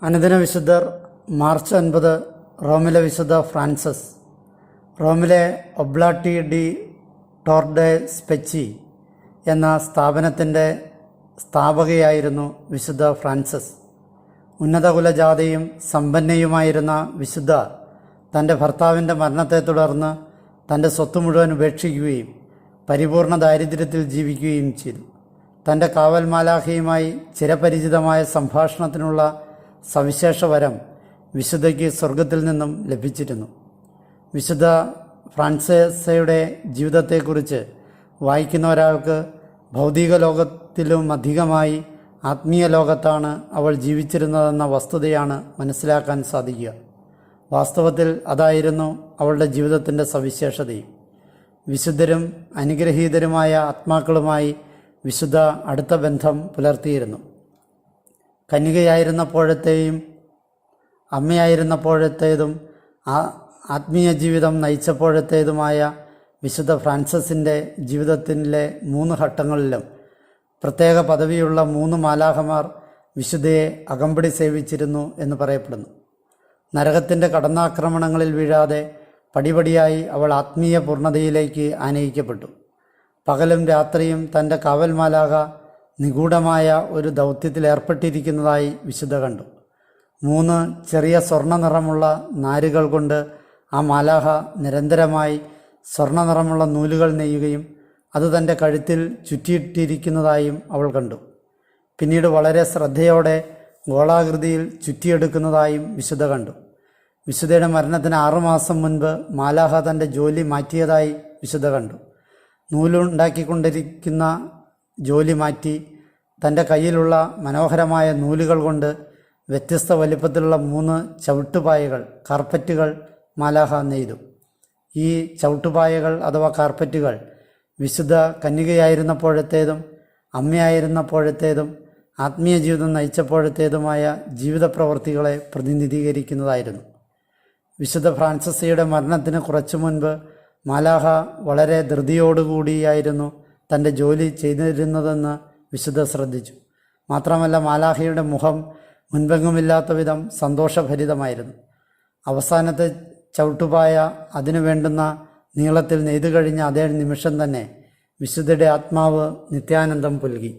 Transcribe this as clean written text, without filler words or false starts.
അനുദിന വിശുദ്ധർ മാർച്ച് 9 റോമിലെ വിശുദ്ധ ഫ്രാൻസിസ്. റോമിലെ ഒബ്ലാട്ടി ഡി ടോർഡെ സ്പെച്ചി എന്ന സ്ഥാപനത്തിൻ്റെ സ്ഥാപകയായിരുന്നു വിശുദ്ധ ഫ്രാൻസിസ്. ഉന്നത കുലജാതയും സമ്പന്നയുമായിരുന്ന വിശുദ്ധ തൻ്റെ ഭർത്താവിൻ്റെ മരണത്തെ തുടർന്ന് തൻ്റെ സ്വത്ത് മുഴുവൻ ഉപേക്ഷിക്കുകയും പരിപൂർണ ദാരിദ്ര്യത്തിൽ ജീവിക്കുകയും ചെയ്തു. തൻ്റെ കാവൽ മാലാഖയുമായി ചിരപരിചിതമായ സംഭാഷണത്തിനുള്ള സവിശേഷ വരം വിശുദ്ധയ്ക്ക് സ്വർഗത്തിൽ നിന്നും ലഭിച്ചിരുന്നു. വിശുദ്ധ ഫ്രാൻസിസയുടെ ജീവിതത്തെക്കുറിച്ച് വായിക്കുന്ന ഒരാൾക്ക് ഭൗതിക ലോകത്തിലും അധികമായി ആത്മീയ ലോകത്താണ് അവൾ ജീവിച്ചിരുന്നതെന്ന വസ്തുതയാണ് മനസ്സിലാക്കാൻ സാധിക്കുക. വാസ്തവത്തിൽ അതായിരുന്നു അവളുടെ ജീവിതത്തിൻ്റെ സവിശേഷതയും. വിശുദ്ധരും അനുഗ്രഹീതരുമായ ആത്മാക്കളുമായി വിശുദ്ധ അടുത്ത ബന്ധം പുലർത്തിയിരുന്നു. കന്യകയായിരുന്നപ്പോഴത്തെയും അമ്മയായിരുന്നപ്പോഴത്തേതും ആത്മീയ ജീവിതം നയിച്ചപ്പോഴത്തേതുമായ വിശുദ്ധ ഫ്രാൻസിസിൻ്റെ ജീവിതത്തിലെ 3 ഘട്ടങ്ങളിലും പ്രത്യേക പദവിയുള്ള 3 മാലാഖമാർ വിശുദ്ധയെ അകമ്പടി സേവിച്ചിരുന്നു എന്ന് പറയപ്പെടുന്നു. നരകത്തിൻ്റെ കടന്നാക്രമണങ്ങളിൽ വീഴാതെ പടിപടിയായി അവൾ ആത്മീയ പൂർണ്ണതയിലേക്ക് ആനയിക്കപ്പെട്ടു. പകലും രാത്രിയും തൻ്റെ കാവൽ മാലാഖ നിഗൂഢമായ ഒരു ദൗത്യത്തിൽ ഏർപ്പെട്ടിരിക്കുന്നതായി വിശുദ്ധ കണ്ടു. 3 ചെറിയ സ്വർണ്ണ നിറമുള്ള നാരുകൾ കൊണ്ട് ആ മാലാഖ നിരന്തരമായി സ്വർണ്ണ നിറമുള്ള നൂലുകൾ നെയ്യുകയും അത് തൻ്റെ കഴുത്തിൽ ചുറ്റിയിട്ടിരിക്കുന്നതായും അവൾ കണ്ടു. പിന്നീട് വളരെ ശ്രദ്ധയോടെ ഗോളാകൃതിയിൽ ചുറ്റിയെടുക്കുന്നതായും വിശുദ്ധ കണ്ടു. വിശുദ്ധയുടെ മരണത്തിന് 6 മാസം മുൻപ് മാലാഖ തൻ്റെ ജോലി മാറ്റിയതായി വിശുദ്ധ കണ്ടു. നൂലുണ്ടാക്കിക്കൊണ്ടിരിക്കുന്ന ജോലി മാറ്റി തൻ്റെ കയ്യിലുള്ള മനോഹരമായ നൂലുകൾ കൊണ്ട് വ്യത്യസ്ത വലിപ്പത്തിലുള്ള 3 ചവിട്ടുപായകൾ കാർപ്പറ്റുകൾ മാലാഖ നെയ്തു. ഈ ചവിട്ടുപായകൾ അഥവാ കാർപ്പറ്റുകൾ വിശുദ്ധ കന്യകയായിരുന്നപ്പോഴത്തേതും അമ്മയായിരുന്നപ്പോഴത്തേതും ആത്മീയ ജീവിതം നയിച്ചപ്പോഴത്തേതുമായ ജീവിത പ്രവൃത്തികളെ പ്രതിനിധീകരിക്കുന്നതായിരുന്നു. വിശുദ്ധ ഫ്രാൻസിസയുടെ മരണത്തിന് കുറച്ചു മുൻപ് മാലാഖ വളരെ ധൃതിയോടുകൂടിയായിരുന്നു തൻ്റെ ജോലി ചെയ്തിരുന്നതെന്ന് വിശുദ്ധ ശ്രദ്ധിച്ചു. മാത്രമല്ല മാലാഖയുടെ മുഖം മുൻപെങ്ങുമില്ലാത്ത വിധം സന്തോഷഭരിതമായിരുന്നു. അവസാനത്തെ ചവിട്ടുപായ അതിനു വേണ്ടുന്ന നീളത്തിൽ നെയ്തു കഴിഞ്ഞ അതേ നിമിഷം തന്നെ വിശുദ്ധയുടെ ആത്മാവ് നിത്യാനന്ദം പുൽകി.